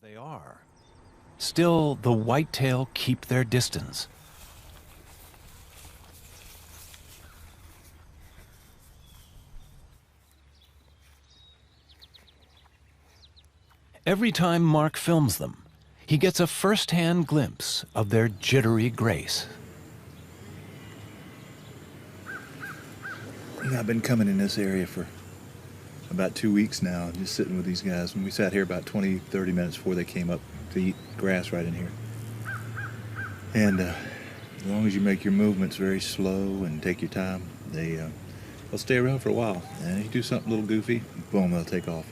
They are. Still, the whitetail keep their distance. Every time Mark films them, he gets a first-hand glimpse of their jittery grace. I've been coming in this area for about 2 weeks now, just sitting with these guys. And we sat here about 20, 30 minutes before they came up to eat grass right in here. And as long as you make your movements very slow and take your time, they'll stay around for a while. And if you do something a little goofy, boom, they'll take off.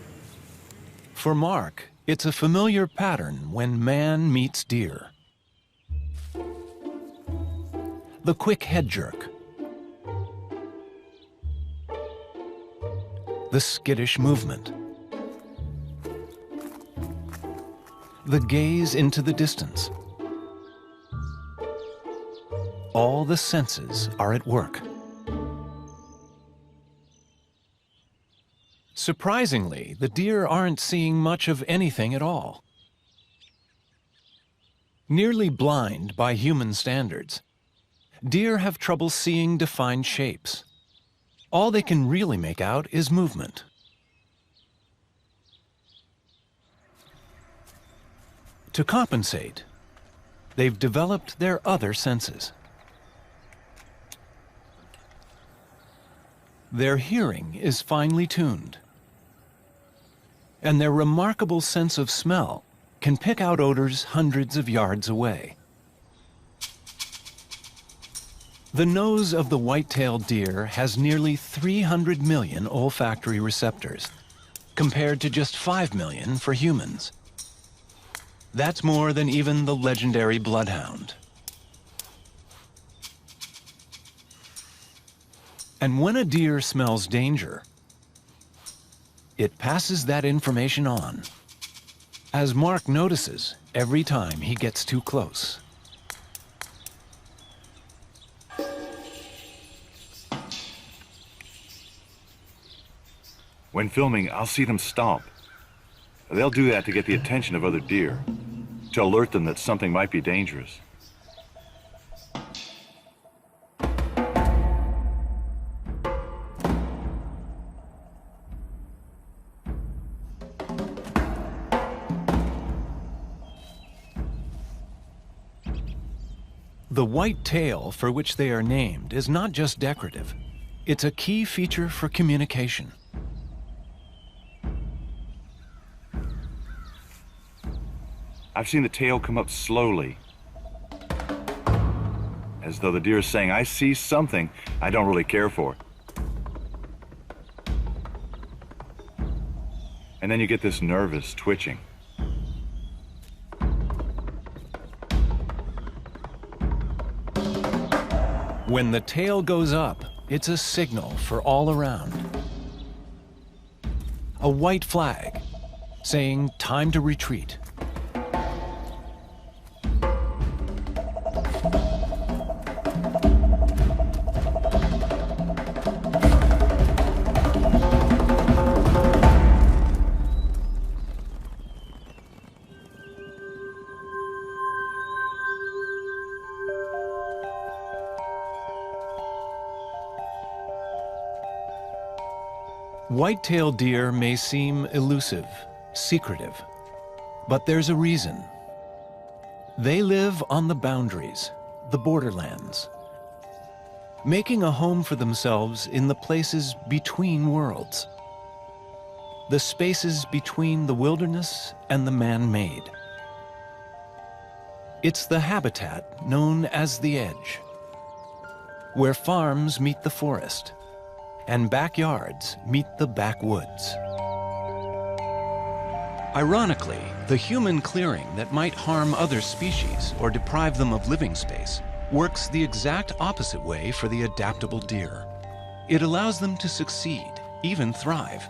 For Mark, it's a familiar pattern when man meets deer. The quick head jerk. The skittish movement. The gaze into the distance. All the senses are at work. Surprisingly, the deer aren't seeing much of anything at all. Nearly blind by human standards, deer have trouble seeing defined shapes. All they can really make out is movement. To compensate, they've developed their other senses. Their hearing is finely tuned, and their remarkable sense of smell can pick out odors hundreds of yards away. The nose of the white-tailed deer has nearly 300 million olfactory receptors, compared to just 5 million for humans. That's more than even the legendary bloodhound. And when a deer smells danger, it passes that information on, as Mark notices every time he gets too close. When filming, I'll see them stomp. They'll do that to get the attention of other deer, to alert them that something might be dangerous. The white tail for which they are named is not just decorative. It's a key feature for communication. I've seen the tail come up slowly, as though the deer is saying, I see something I don't really care for. And then you get this nervous twitching. When the tail goes up, it's a signal for all around. A white flag saying time to retreat. White-tailed deer may seem elusive, secretive, but there's a reason. They live on the boundaries, the borderlands, making a home for themselves in the places between worlds, the spaces between the wilderness and the man-made. It's the habitat known as the edge, where farms meet the forest, and backyards meet the backwoods. Ironically, the human clearing that might harm other species or deprive them of living space works the exact opposite way for the adaptable deer. It allows them to succeed, even thrive.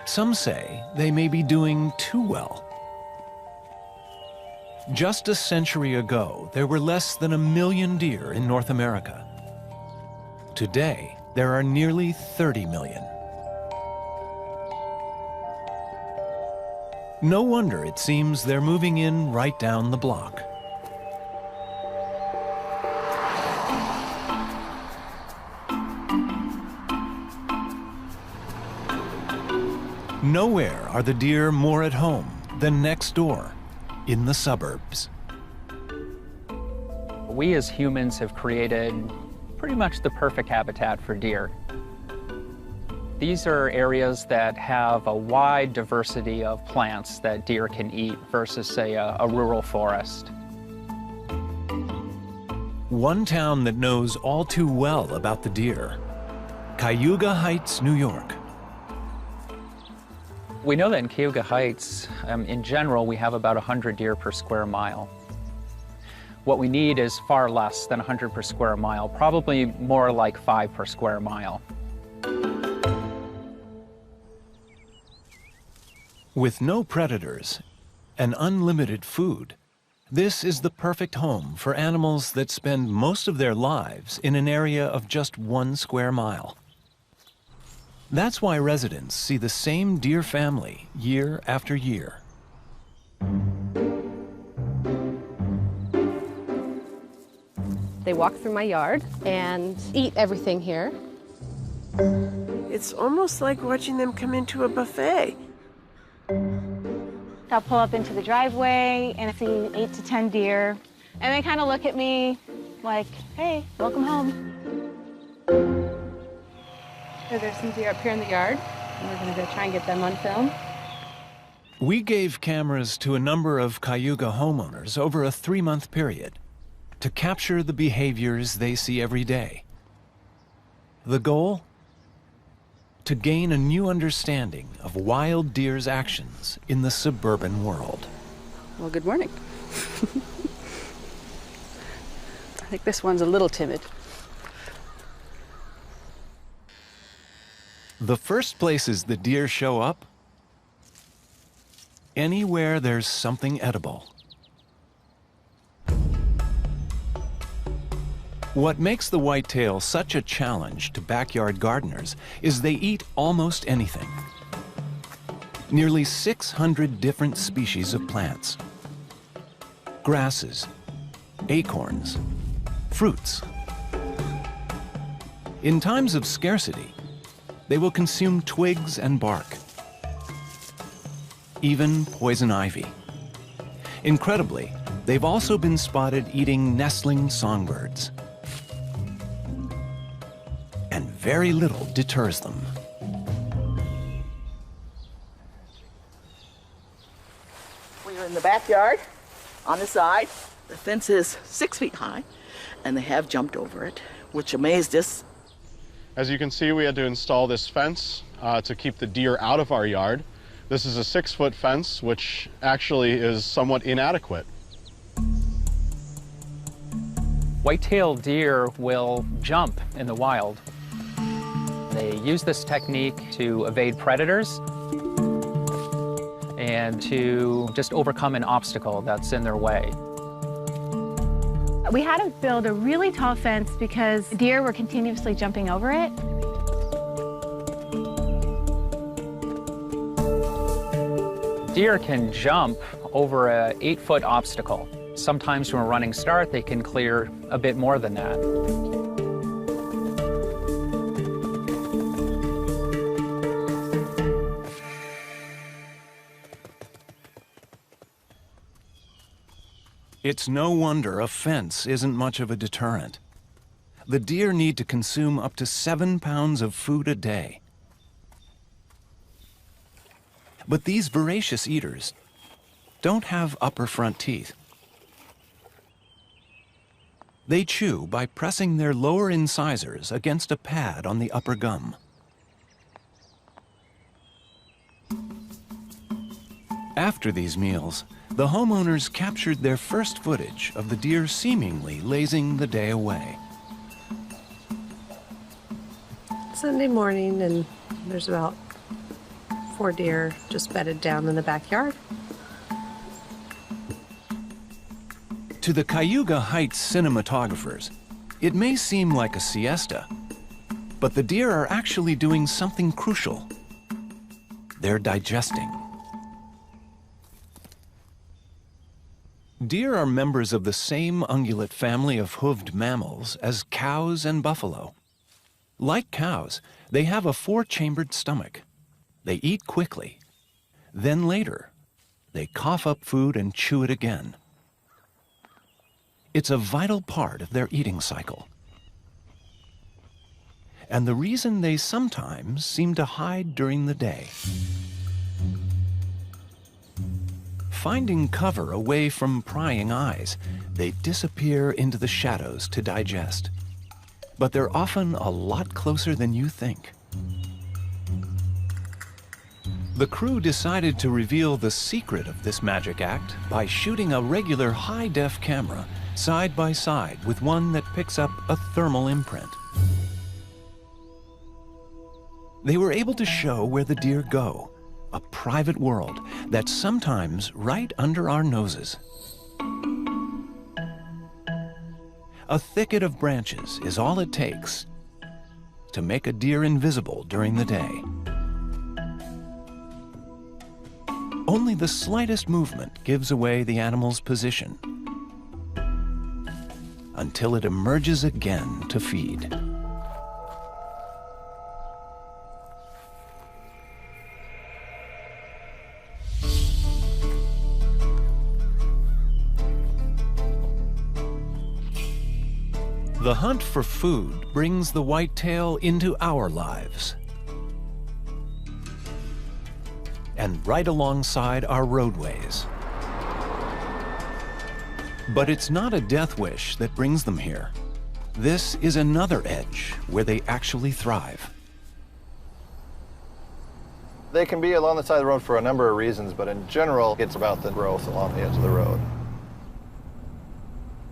Some say they may be doing too well. Just a century ago, there were less than 1 million deer in North America. Today, there are nearly 30 million. No wonder it seems they're moving in right down the block. Nowhere are the deer more at home than next door, in the suburbs. We as humans have created pretty much the perfect habitat for deer. These are areas that have a wide diversity of plants that deer can eat versus, say, a rural forest. One town that knows all too well about the deer, Cayuga Heights, New York. We know that in Cayuga Heights, in general, we have about 100 deer per square mile. What we need is far less than 100 per square mile, probably more like 5 per square mile. With no predators and unlimited food, this is the perfect home for animals that spend most of their lives in an area of just 1 square mile. That's why residents see the same deer family year after year. They walk through my yard and eat everything here. It's almost like watching them come into a buffet. I'll pull up into the driveway and see 8 to 10 deer, and they kind of look at me like, hey, welcome home. So there's some deer up here in the yard, and we're gonna go try and get them on film. We gave cameras to a number of Cayuga homeowners over a 3-month period to capture the behaviors they see every day. The goal? To gain a new understanding of wild deer's actions in the suburban world. Well, good morning. I think this one's a little timid. The first places the deer show up? Anywhere there's something edible. What makes the whitetail such a challenge to backyard gardeners is they eat almost anything. Nearly 600 different species of plants. Grasses, acorns, fruits. In times of scarcity, they will consume twigs and bark, even poison ivy. Incredibly, they've also been spotted eating nestling songbirds. And very little deters them. We are in the backyard, on the side. The fence is 6 feet high, and they have jumped over it, which amazed us. As you can see, we had to install this fence to keep the deer out of our yard. This is a 6-foot fence, which actually is somewhat inadequate. White-tailed deer will jump in the wild. They use this technique to evade predators and to just overcome an obstacle that's in their way. We had to build a really tall fence because deer were continuously jumping over it. Deer can jump over an 8-foot obstacle. Sometimes from a running start, they can clear a bit more than that. It's no wonder a fence isn't much of a deterrent. The deer need to consume up to 7 pounds of food a day. But these voracious eaters don't have upper front teeth. They chew by pressing their lower incisors against a pad on the upper gum. After these meals, the homeowners captured their first footage of the deer seemingly lazing the day away. Sunday morning, and there's about 4 deer just bedded down in the backyard. To the Cayuga Heights cinematographers, it may seem like a siesta, but the deer are actually doing something crucial. They're digesting. Deer are members of the same ungulate family of hoofed mammals as cows and buffalo. Like cows, they have a four-chambered stomach. They eat quickly. Then later, they cough up food and chew it again. It's a vital part of their eating cycle. And the reason they sometimes seem to hide during the day. Finding cover away from prying eyes, they disappear into the shadows to digest. But they're often a lot closer than you think. The crew decided to reveal the secret of this magic act by shooting a regular high-def camera side by side with one that picks up a thermal imprint. They were able to show where the deer go, a private world that's sometimes right under our noses. A thicket of branches is all it takes to make a deer invisible during the day. Only the slightest movement gives away the animal's position until it emerges again to feed. The hunt for food brings the whitetail into our lives. And right alongside our roadways. But it's not a death wish that brings them here. This is another edge where they actually thrive. They can be along the side of the road for a number of reasons, but in general, it's about the growth along the edge of the road.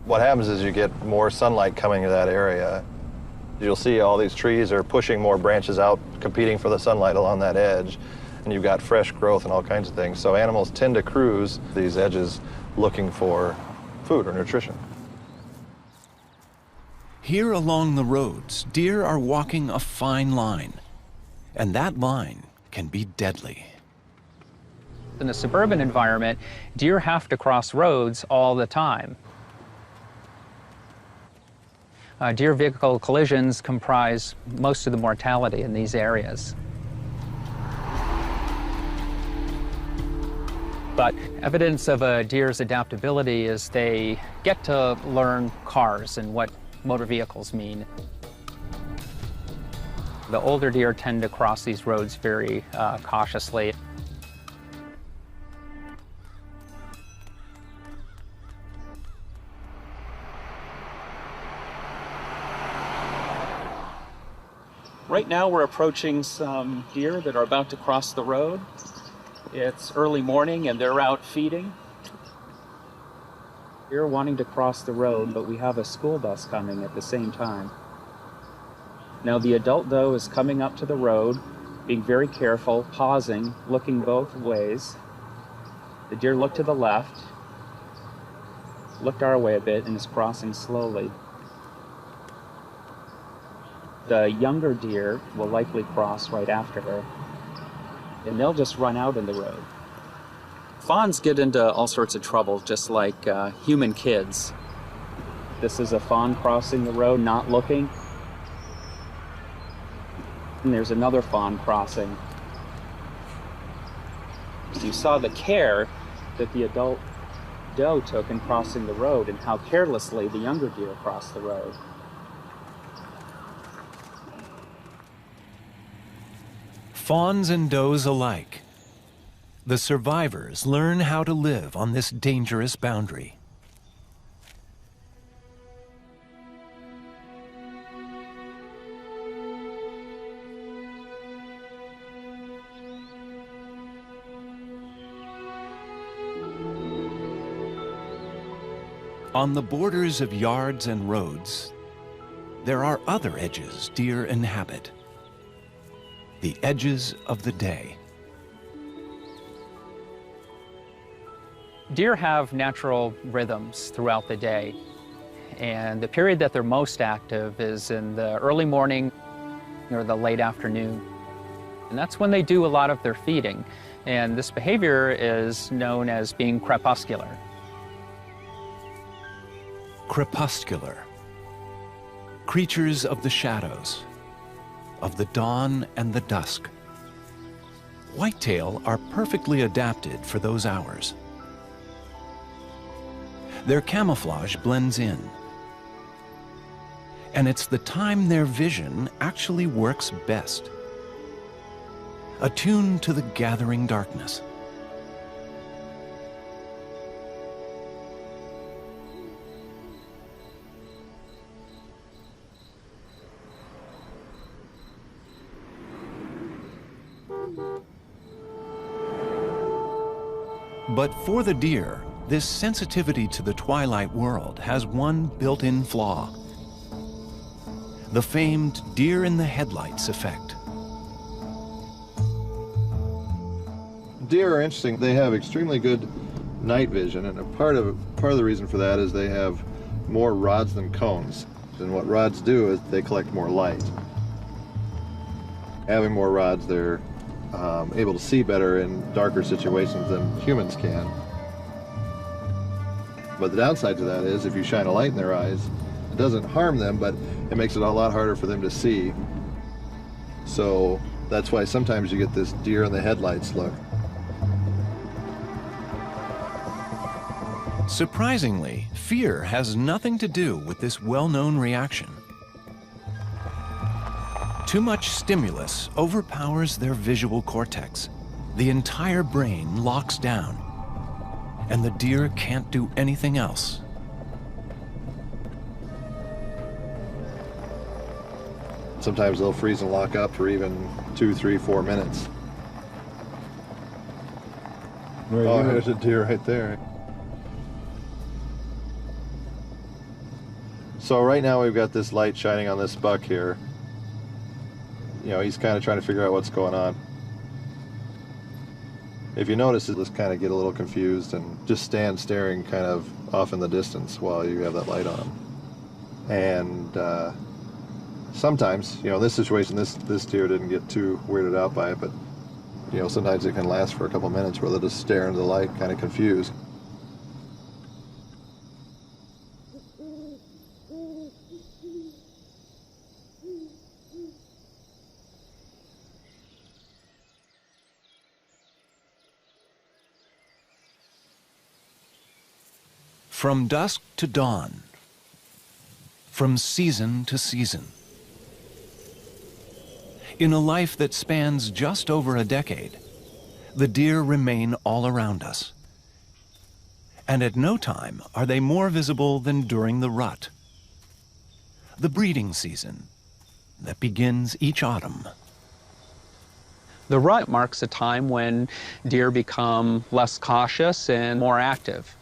What happens is you get more sunlight coming to that area. You'll see all these trees are pushing more branches out, competing for the sunlight along that edge, and you've got fresh growth and all kinds of things. So animals tend to cruise these edges looking for food or nutrition. Here along the roads, deer are walking a fine line, and that line can be deadly. In a suburban environment, deer have to cross roads all the time. Deer-vehicle collisions comprise most of the mortality in these areas. But evidence of a deer's adaptability is they get to learn cars and what motor vehicles mean. The older deer tend to cross these roads very cautiously. Right now we're approaching some deer that are about to cross the road. It's early morning and they're out feeding. Deer wanting to cross the road, but we have a school bus coming at the same time. Now the adult doe is coming up to the road, being very careful, pausing, looking both ways. The deer looked to the left, looked our way a bit, and is crossing slowly. The younger deer will likely cross right after her, and they'll just run out in the road. Fawns get into all sorts of trouble, just like human kids. This is a fawn crossing the road, not looking. And there's another fawn crossing. So you saw the care that the adult doe took in crossing the road and how carelessly the younger deer crossed the road. Fawns and does alike. The survivors learn how to live on this dangerous boundary. On the borders of yards and roads, there are other edges deer inhabit. The edges of the day. Deer have natural rhythms throughout the day, and the period that they're most active is in the early morning or the late afternoon. And that's when they do a lot of their feeding, and this behavior is known as being crepuscular. crepuscular, creatures of the shadows, of the dawn and the dusk. Whitetail are perfectly adapted for those hours. Their camouflage blends in, and it's the time their vision actually works best, attuned to the gathering darkness. But for the deer, this sensitivity to the twilight world has one built-in flaw: the famed deer in the headlights effect. Deer are interesting. They have extremely good night vision, and a part of the reason for that is they have more rods than cones. And what rods do is they collect more light. Having more rods, they're able to see better in darker situations than humans can. But the downside to that is if you shine a light in their eyes, it doesn't harm them, but it makes it a lot harder for them to see. So that's why sometimes you get this deer in the headlights look. Surprisingly, fear has nothing to do with this well-known reaction. Too much stimulus overpowers their visual cortex. The entire brain locks down, and the deer can't do anything else. Sometimes they'll freeze and lock up for even 2, 3, 4 minutes. Oh, there's a deer right there. So right now we've got this light shining on this buck here. You know, he's kind of trying to figure out what's going on. If you notice, he'll just kind of get a little confused and just stand staring kind of off in the distance while you have that light on him. And sometimes, you know, in this situation, this deer didn't get too weirded out by it, but, you know, sometimes it can last for a couple minutes where they'll just stare into the light, kind of confused. From dusk to dawn, from season to season. In a life that spans just over a decade, the deer remain all around us. And at no time are they more visible than during the rut, the breeding season that begins each autumn. The rut marks a time when deer become less cautious and more active.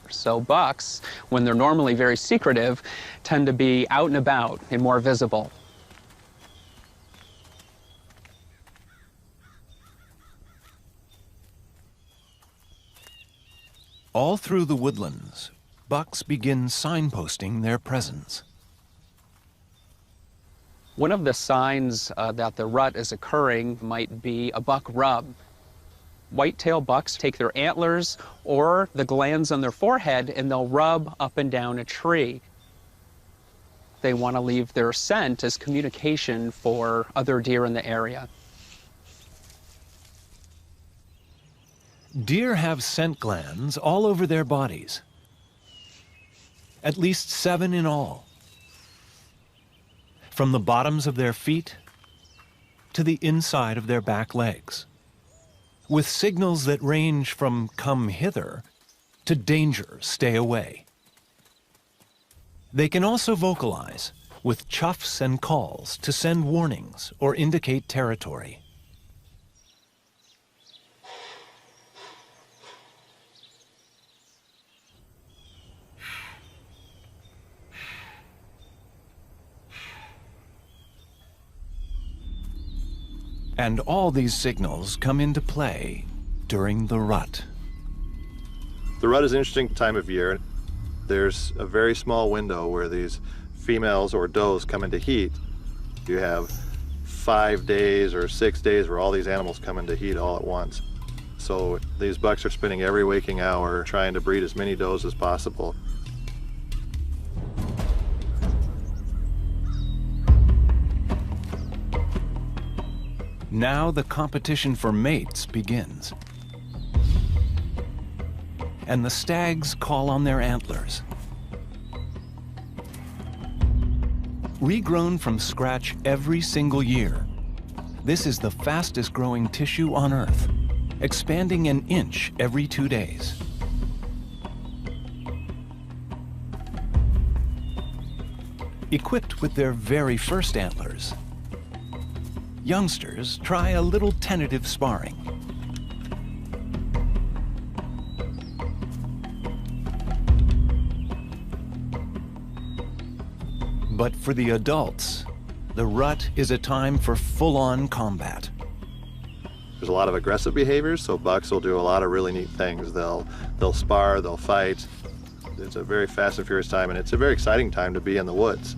So bucks, when they're normally very secretive, tend to be out and about and more visible. All through the woodlands, bucks begin signposting their presence. One of the signs that the rut is occurring might be a buck rub. Whitetail bucks take their antlers or the glands on their forehead and they'll rub up and down a tree. They want to leave their scent as communication for other deer in the area. Deer have scent glands all over their bodies, at least 7 in all, from the bottoms of their feet to the inside of their back legs, with signals that range from "come hither" to "danger, stay away." They can also vocalize with chuffs and calls to send warnings or indicate territory. And all these signals come into play during the rut. The rut is an interesting time of year. There's a very small window where these females or does come into heat. You have 5 days or 6 days where all these animals come into heat all at once. So these bucks are spending every waking hour trying to breed as many does as possible. Now the competition for mates begins. And the stags call on their antlers. Regrown from scratch every single year, this is the fastest growing tissue on Earth, expanding an inch every 2 days. Equipped with their very first antlers, youngsters try a little tentative sparring. But for the adults, the rut is a time for full-on combat. There's a lot of aggressive behaviors, so bucks will do a lot of really neat things. They'll spar, they'll fight. It's a very fast and furious time, and it's a very exciting time to be in the woods.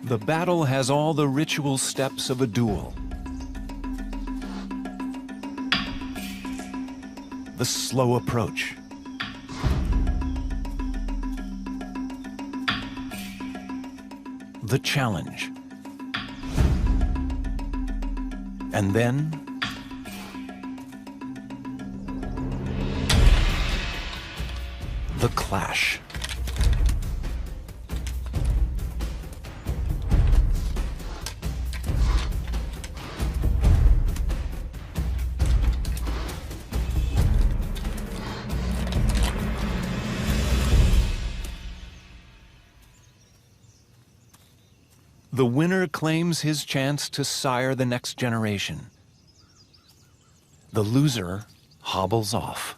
The battle has all the ritual steps of a duel. The slow approach. The challenge. And then the clash. The winner claims his chance to sire the next generation. The loser hobbles off.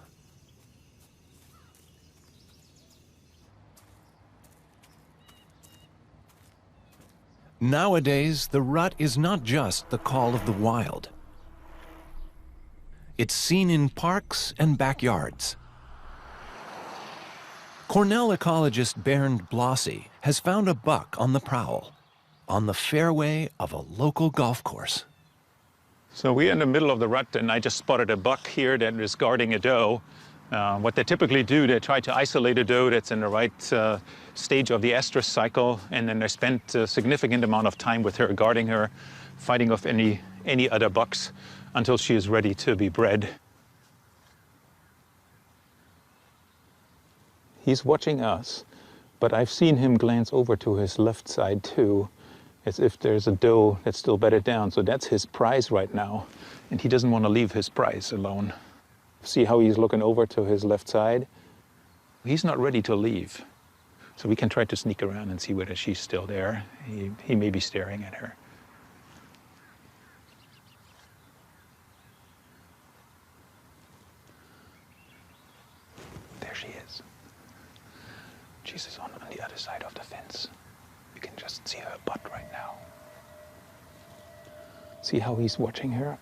Nowadays, the rut is not just the call of the wild. It's seen in parks and backyards. Cornell ecologist Bernd Blossy has found a buck on the prowl, on the fairway of a local golf course. So we're in the middle of the rut, and I just spotted a buck here that is guarding a doe. What they typically do, they try to isolate a doe that's in the right stage of the estrus cycle, and then they spend a significant amount of time with her, guarding her, fighting off any other bucks until she is ready to be bred. He's watching us, but I've seen him glance over to his left side too, as if there's a doe that's still bedded down. So that's his prize right now, and he doesn't want to leave his prize alone. See how he's looking over to his left side? He's not ready to leave. So we can try to sneak around and see whether she's still there. He may be staring at her. There she is. She's on the other side of the fence. You can just see her butt right now. See how he's watching her?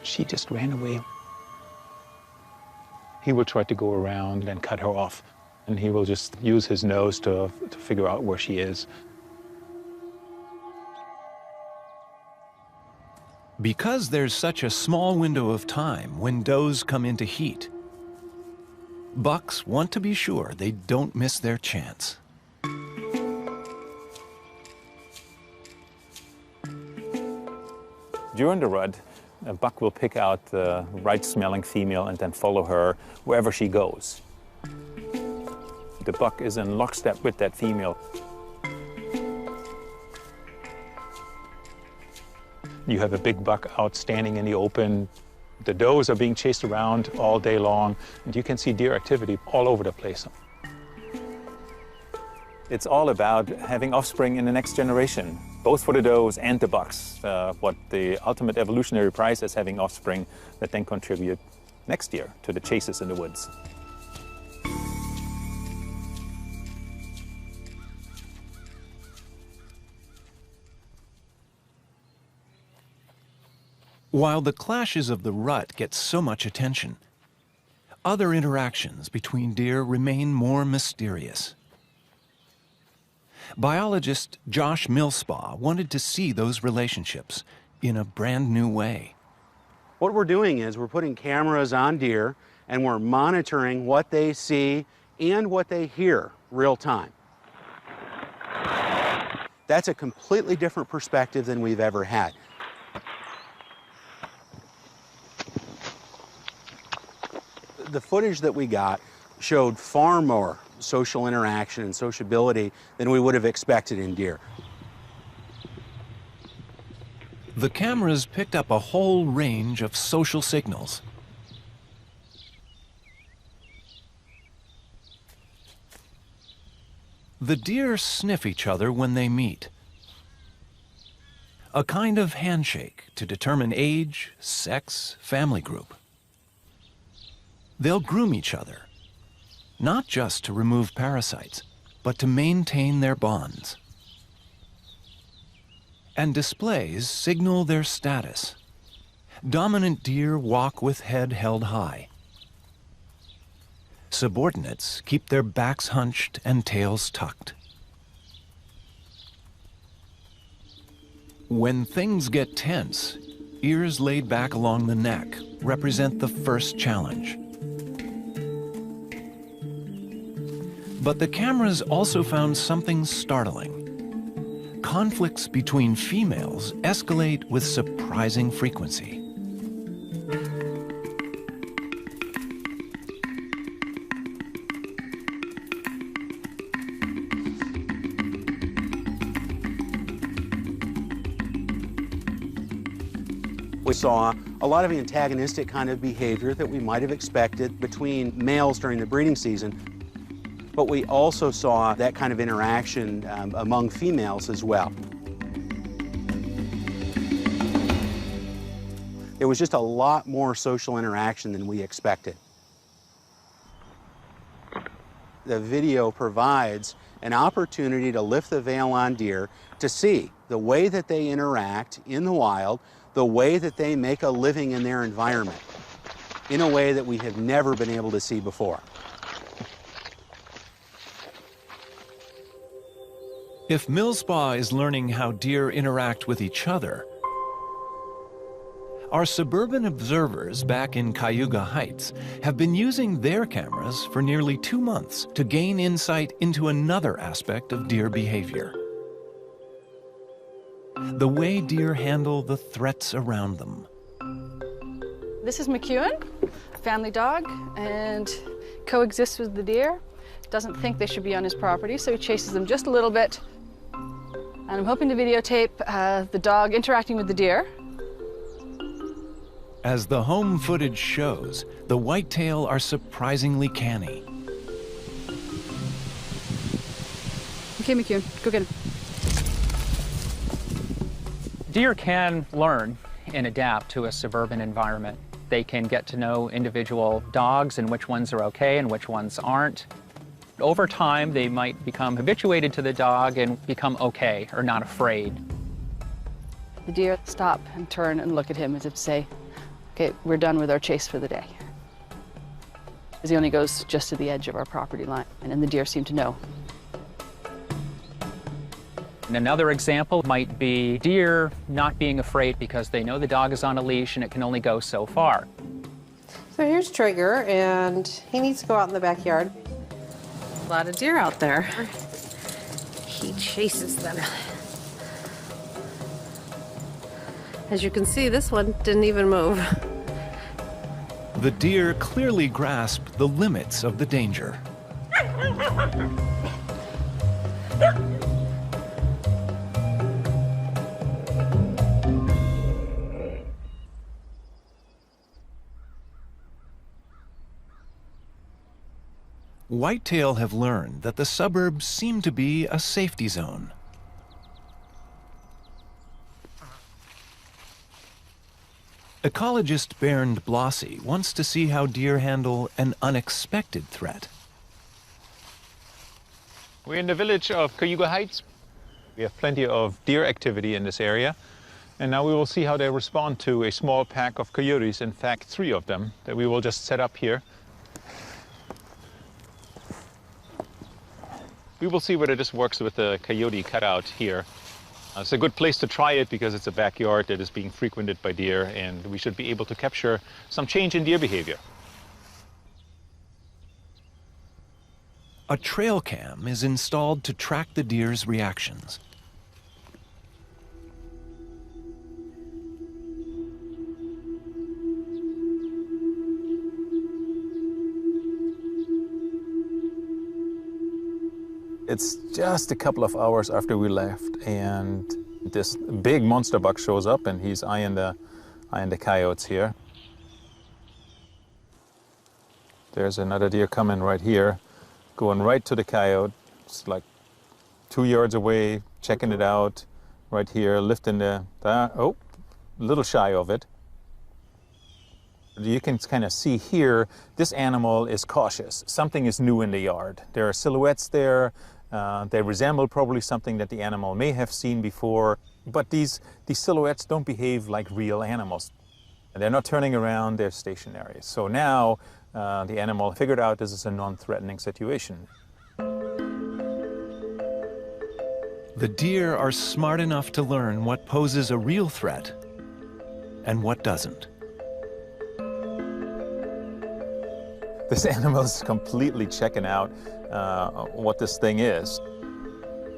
She just ran away. He will try to go around and cut her off, and he will just use his nose to figure out where she is. Because there's such a small window of time when does come into heat, bucks want to be sure they don't miss their chance. During the rut, a buck will pick out the right-smelling female and then follow her wherever she goes. The buck is in lockstep with that female. You have a big buck out standing in the open. The does are being chased around all day long, and you can see deer activity all over the place. It's all about having offspring in the next generation, both for the does and the bucks. What the ultimate evolutionary prize is having offspring that then contribute next year to the chases in the woods. While the clashes of the rut get so much attention, other interactions between deer remain more mysterious. Biologist Josh Millspaugh wanted to see those relationships in a brand new way. What we're doing is we're putting cameras on deer and we're monitoring what they see and what they hear real time. That's a completely different perspective than we've ever had. The footage that we got showed far more social interaction and sociability than we would have expected in deer. The cameras picked up a whole range of social signals. The deer sniff each other when they meet. A kind of handshake to determine age, sex, family group. They'll groom each other, not just to remove parasites, but to maintain their bonds. And displays signal their status. Dominant deer walk with head held high. Subordinates keep their backs hunched and tails tucked. When things get tense, ears laid back along the neck represent the first challenge. But the cameras also found something startling. Conflicts between females escalate with surprising frequency. We saw a lot of antagonistic kind of behavior that we might have expected between males during the breeding season. But we also saw that kind of interaction among females as well. There was just a lot more social interaction than we expected. The video provides an opportunity to lift the veil on deer to see the way that they interact in the wild, the way that they make a living in their environment, in a way that we have never been able to see before. If Millspaw is learning how deer interact with each other, our suburban observers back in Cayuga Heights have been using their cameras for nearly 2 months to gain insight into another aspect of deer behavior. The way deer handle the threats around them. This is McEwen, family dog, and coexists with the deer. Doesn't think they should be on his property, so he chases them just a little bit. And I'm hoping to videotape the dog interacting with the deer. As the home footage shows, the whitetail are surprisingly canny. Okay, McEwen, go get him. Deer can learn and adapt to a suburban environment. They can get to know individual dogs and which ones are okay and which ones aren't. Over time, they might become habituated to the dog and become okay or not afraid. The deer stop and turn and look at him as if to say, okay, we're done with our chase for the day. Because he only goes just to the edge of our property line, and then the deer seem to know. And another example might be deer not being afraid because they know the dog is on a leash and it can only go so far. So here's Trigger, and he needs to go out in the backyard. A lot of deer out there. He chases them. As you can see, this one didn't even move. The deer clearly grasp the limits of the danger. Whitetail have learned that the suburbs seem to be a safety zone. Ecologist Bernd Blossy wants to see how deer handle an unexpected threat. We're in the village of Cayuga Heights. We have plenty of deer activity in this area. And now we will see how they respond to a small pack of coyotes, in fact 3 of them, that we will just set up here. We will see whether this works with the coyote cutout here. It's a good place to try it because it's a backyard that is being frequented by deer, and we should be able to capture some change in deer behavior. A trail cam is installed to track the deer's reactions. It's just a couple of hours after we left, and this big monster buck shows up, and he's eyeing the coyotes here. There's another deer coming right here, going right to the coyote. It's like 2 yards away, checking it out, right here, lifting the oh, a little shy of it. You can kind of see here, this animal is cautious. Something is new in the yard. There are silhouettes there. They resemble probably something that the animal may have seen before, but these silhouettes don't behave like real animals. They're not turning around, they're stationary. So now the animal figured out this is a non-threatening situation. The deer are smart enough to learn what poses a real threat and what doesn't. This animal is completely checking out what this thing is.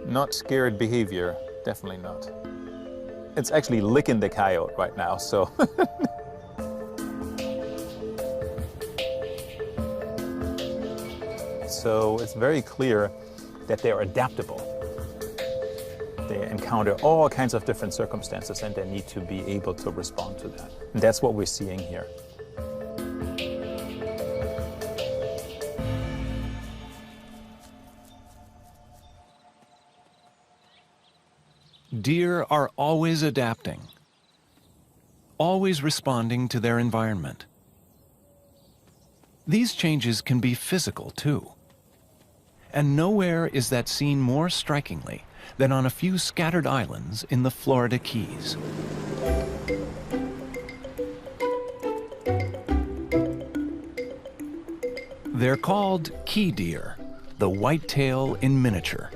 Not scared behavior, definitely not. It's actually licking the coyote right now, so. So it's very clear that they're adaptable. They encounter all kinds of different circumstances and they need to be able to respond to that. And that's what we're seeing here. Deer are always adapting, always responding to their environment. These changes can be physical too. And nowhere is that seen more strikingly than on a few scattered islands in the Florida Keys. They're called key deer, the whitetail in miniature.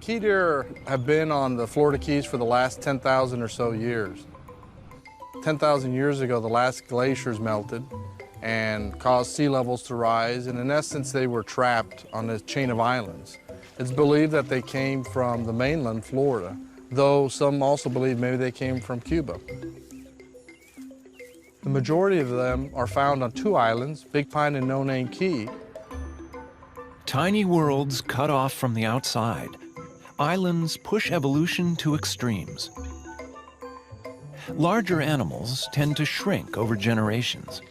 Key deer have been on the Florida Keys for the last 10,000 or so years. 10,000 years ago, the last glaciers melted and caused sea levels to rise, and in essence, they were trapped on this chain of islands. It's believed that they came from the mainland, Florida, though some also believe maybe they came from Cuba. The majority of them are found on two islands, Big Pine and No Name Key. Tiny worlds cut off from the outside. Islands push evolution to extremes. Larger animals tend to shrink over generations.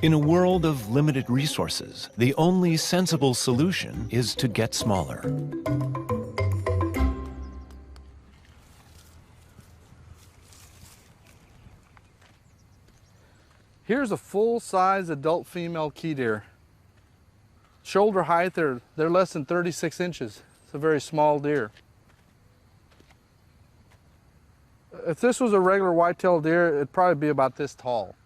In a world of limited resources, the only sensible solution is to get smaller. Here's a full-size adult female key deer. Shoulder height, they're less than 36 inches. It's a very small deer. If this was a regular white-tailed deer, it'd probably be about this tall.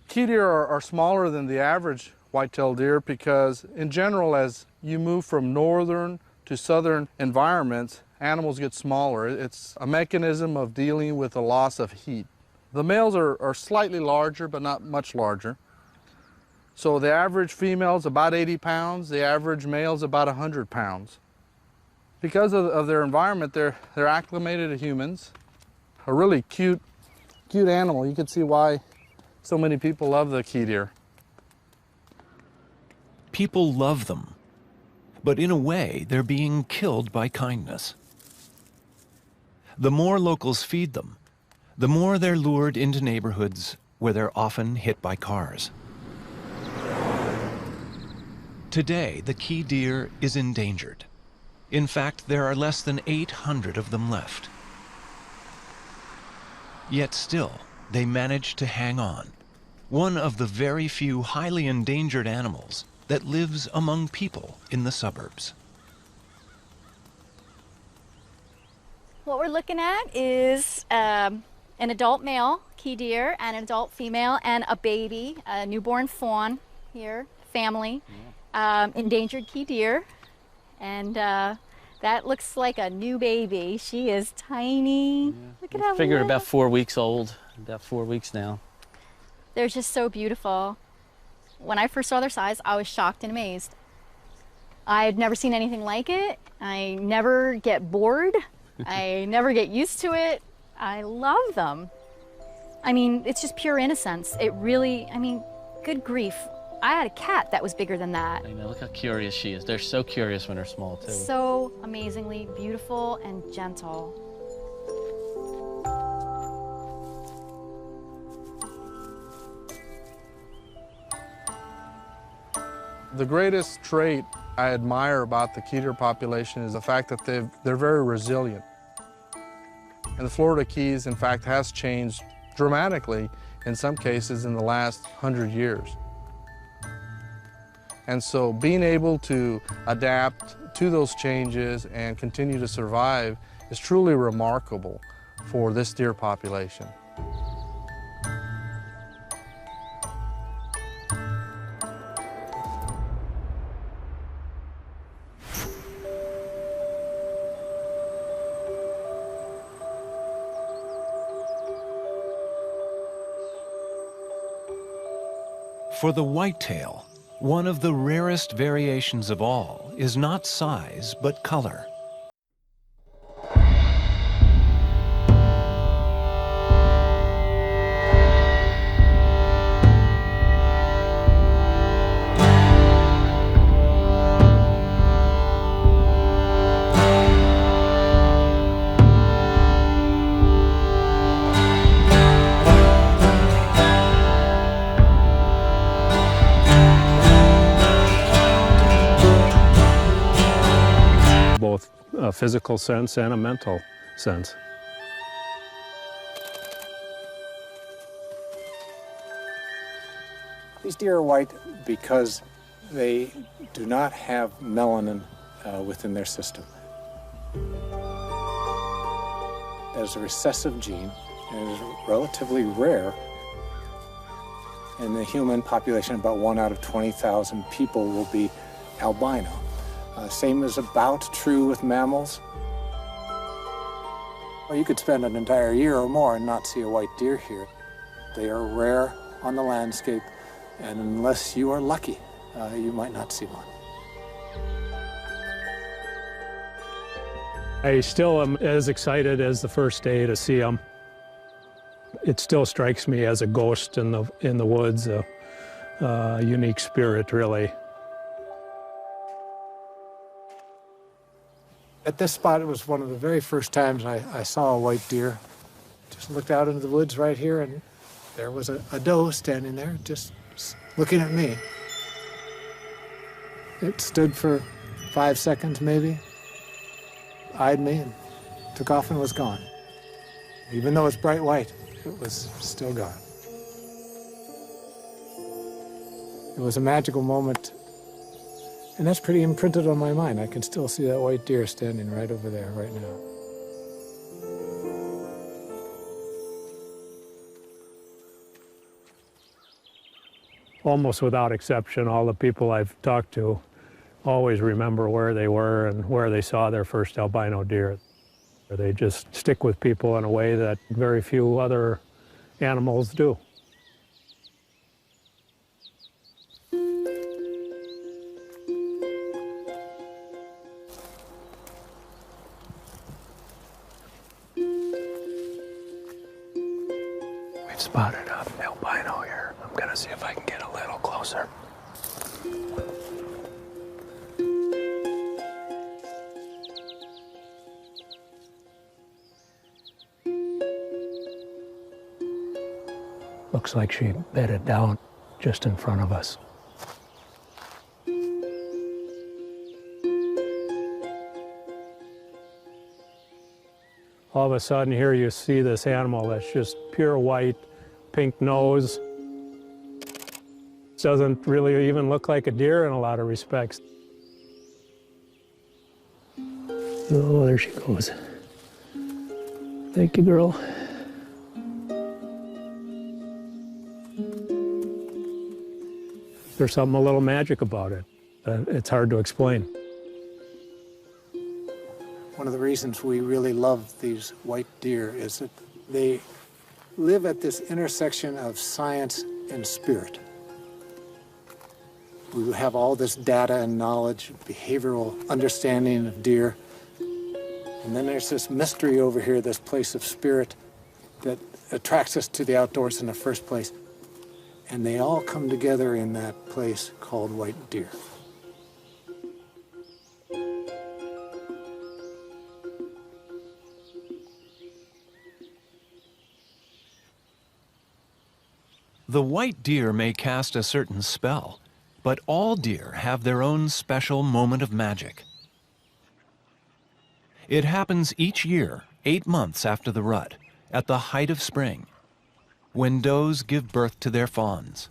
Key deer are smaller than the average white-tailed deer because, in general, as you move from northern to southern environments, animals get smaller. It's a mechanism of dealing with the loss of heat. The males are slightly larger, but not much larger. So the average female is about 80 pounds, the average male is about 100 pounds. Because of their environment, they're acclimated to humans. A really cute animal. You can see why so many people love the key deer. People love them, but in a way, they're being killed by kindness. The more locals feed them, the more they're lured into neighborhoods where they're often hit by cars. Today, the key deer is endangered. In fact, there are less than 800 of them left. Yet still, they manage to hang on. One of the very few highly endangered animals that lives among people in the suburbs. What we're looking at is an adult male key deer and an adult female and a baby, a newborn fawn here, family, endangered key deer. And That looks like a new baby. She is tiny. Yeah. Look at how Figured little. about 4 weeks old, about 4 weeks now. They're just so beautiful. When I first saw their size, I was shocked and amazed. I've never seen anything like it. I never get bored. I never get used to it. I love them. I mean, it's just pure innocence. It really, I mean, good grief. I had a cat that was bigger than that. I know, look how curious she is. They're so curious when they're small, too. So amazingly beautiful and gentle. The greatest trait I admire about the key deer population is the fact that they're very resilient. And the Florida Keys, in fact, has changed dramatically in some cases in the last 100 years. And so being able to adapt to those changes and continue to survive is truly remarkable for this deer population. For the whitetail, one of the rarest variations of all is not size, but color. Both a physical sense and a mental sense. These deer are white because they do not have melanin within their system. That is a recessive gene, and it is relatively rare. In the human population, about 1 out of 20,000 people will be albino. Same is about true with mammals. Well, you could spend an entire year or more and not see a white deer here. They are rare on the landscape, and unless you are lucky, you might not see one. I still am as excited as the first day to see them. It still strikes me as a ghost in the woods, a unique spirit, really. At this spot, it was one of the very first times I saw a white deer. Just looked out into the woods right here, and there was a doe standing there, just looking at me. It stood for 5 seconds, maybe, eyed me, and took off and was gone. Even though it's bright white, it was still gone. It was a magical moment. And that's pretty imprinted on my mind. I can still see that white deer standing right over there right now. Almost without exception, all the people I've talked to always remember where they were and where they saw their first albino deer. They just stick with people in a way that very few other animals do. Spotted an albino here. I'm gonna see if I can get a little closer. Looks like she bedded down just in front of us. All of a sudden here you see this animal that's just pure white, pink nose. Doesn't really even look like a deer in a lot of respects. Oh, there she goes. Thank you, girl. There's something a little magic about it. It's hard to explain. One of the reasons we really love these white deer is that they live at this intersection of science and spirit. We have all this data and knowledge, behavioral understanding of deer. And then there's this mystery over here, this place of spirit that attracts us to the outdoors in the first place. And they all come together in that place called white deer. The white deer may cast a certain spell, but all deer have their own special moment of magic. It happens each year, 8 months after the rut, at the height of spring, when does give birth to their fawns.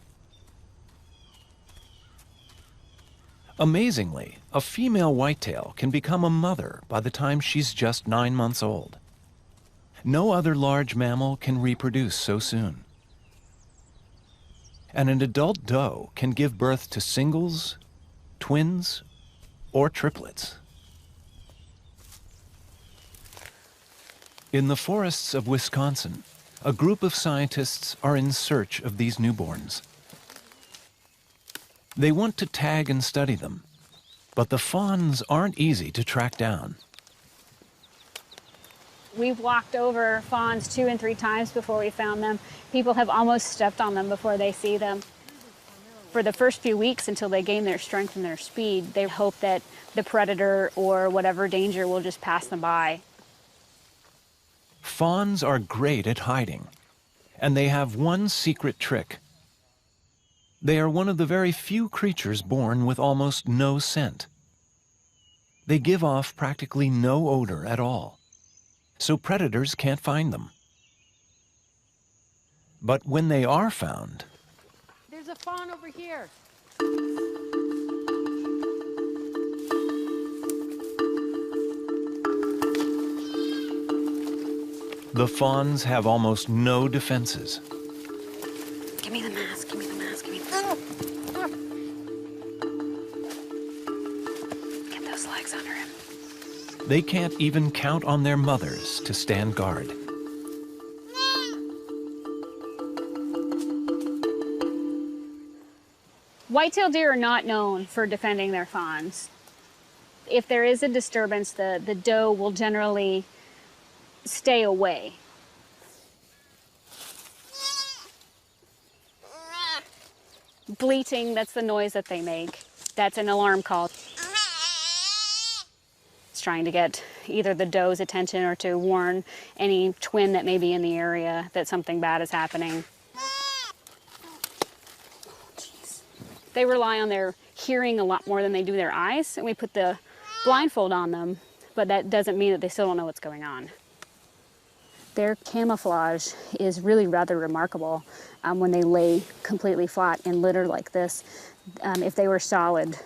Amazingly, a female whitetail can become a mother by the time she's just 9 months old. No other large mammal can reproduce so soon. And an adult doe can give birth to singles, twins, or triplets. In the forests of Wisconsin, a group of scientists are in search of these newborns. They want to tag and study them, but the fawns aren't easy to track down. We've walked over fawns 2 and 3 times before we found them. People have almost stepped on them before they see them. For the first few weeks, until they gain their strength and their speed, they hope that the predator or whatever danger will just pass them by. Fawns are great at hiding, and they have one secret trick. They are one of the very few creatures born with almost no scent. They give off practically no odor at all, so predators can't find them. But when they are found, there's a fawn over here. the fawns have almost no defenses. Give me the mask, give me the mask, give me the Get those legs under him. They can't even count on their mothers to stand guard. White-tailed deer are not known for defending their fawns. If there is a disturbance, the doe will generally stay away. Bleating, that's the noise that they make. That's an alarm call. It's trying to get either the doe's attention or to warn any twin that may be in the area that something bad is happening. They rely on their hearing a lot more than they do their eyes, and we put the blindfold on them, but that doesn't mean that they still don't know what's going on. Their camouflage is really rather remarkable when they lay completely flat in litter like this. If they were solid,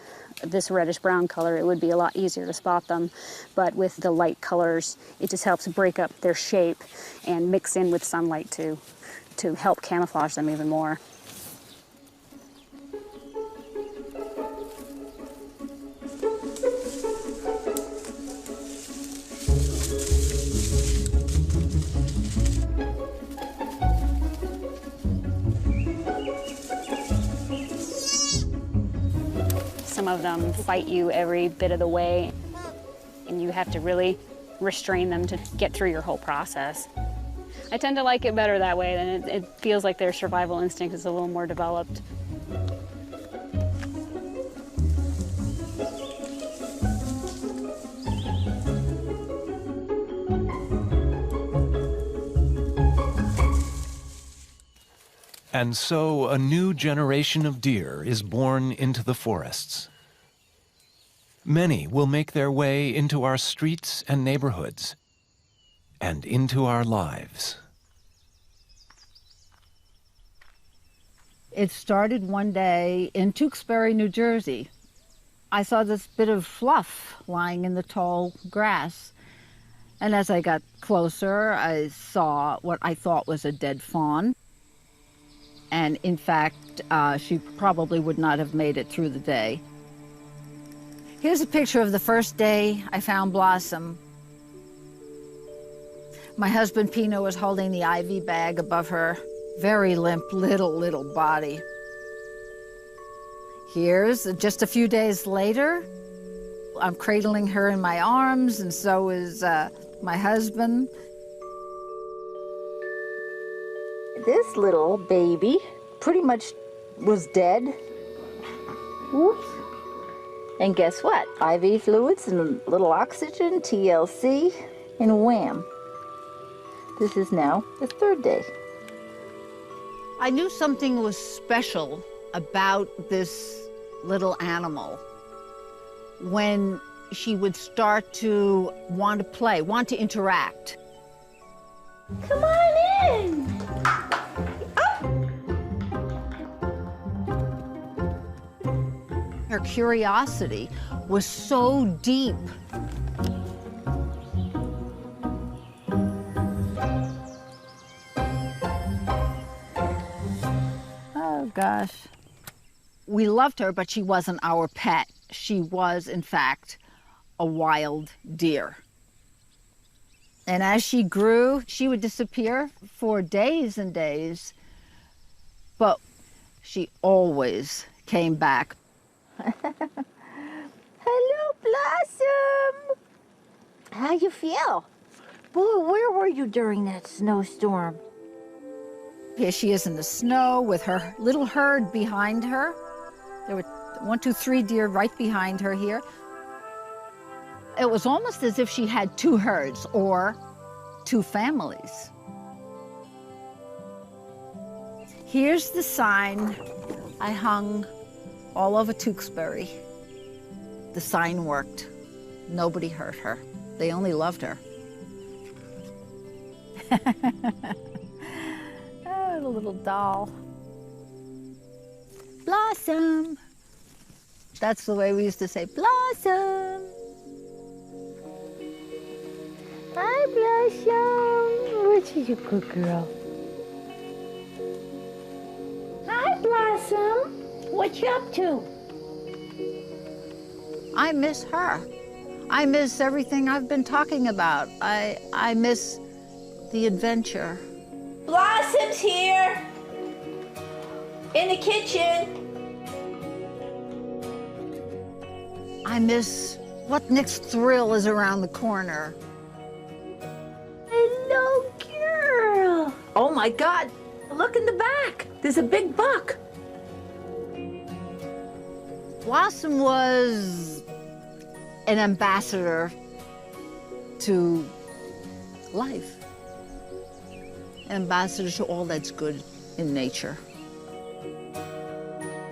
this reddish-brown color, it would be a lot easier to spot them, but with the light colors, it just helps break up their shape and mix in with sunlight to help camouflage them even more. Some of them fight you every bit of the way, and you have to really restrain them to get through your whole process. I tend to like it better that way, and it feels like their survival instinct is a little more developed. And so a new generation of deer is born into the forests. Many will make their way into our streets and neighborhoods, and into our lives. It started one day in Tewksbury, New Jersey. I saw this bit of fluff lying in the tall grass. And as I got closer, I saw what I thought was a dead fawn. And in fact, she probably would not have made it through the day. Here's a picture of the first day I found Blossom. My husband Pino was holding the IV bag above her very limp little body. Here's just a few days later, I'm cradling her in my arms, and so is my husband. This little baby pretty much was dead. Whoops. And guess what? IV fluids and a little oxygen, TLC, and wham. This is now the 3rd day. I knew something was special about this little animal when she would start to want to play, want to interact. Come on in. Her curiosity was so deep. Oh, gosh. We loved her, but she wasn't our pet. She was, in fact, a wild deer. And as she grew, she would disappear for days and days, but she always came back. Hello, Blossom. How you feel? Boy, where were you during that snowstorm? Here she is in the snow with her little herd behind her. There were 1, 2, 3 deer right behind her here. It was almost as if she had 2 herds or 2 families. Here's the sign I hung all over Tewksbury. The sign worked. Nobody hurt her. They only loved her. Oh, the little doll. Blossom. That's the way we used to say, Blossom. Hi, Blossom. What is your good girl? Hi, Blossom. What you up to? I miss her. I miss everything I've been talking about. I miss the adventure. Blossom's here. In the kitchen. I miss what next thrill is around the corner. Hello, girl. Oh my God, look in the back. There's a big buck. Blossom was an ambassador to life, an ambassador to all that's good in nature.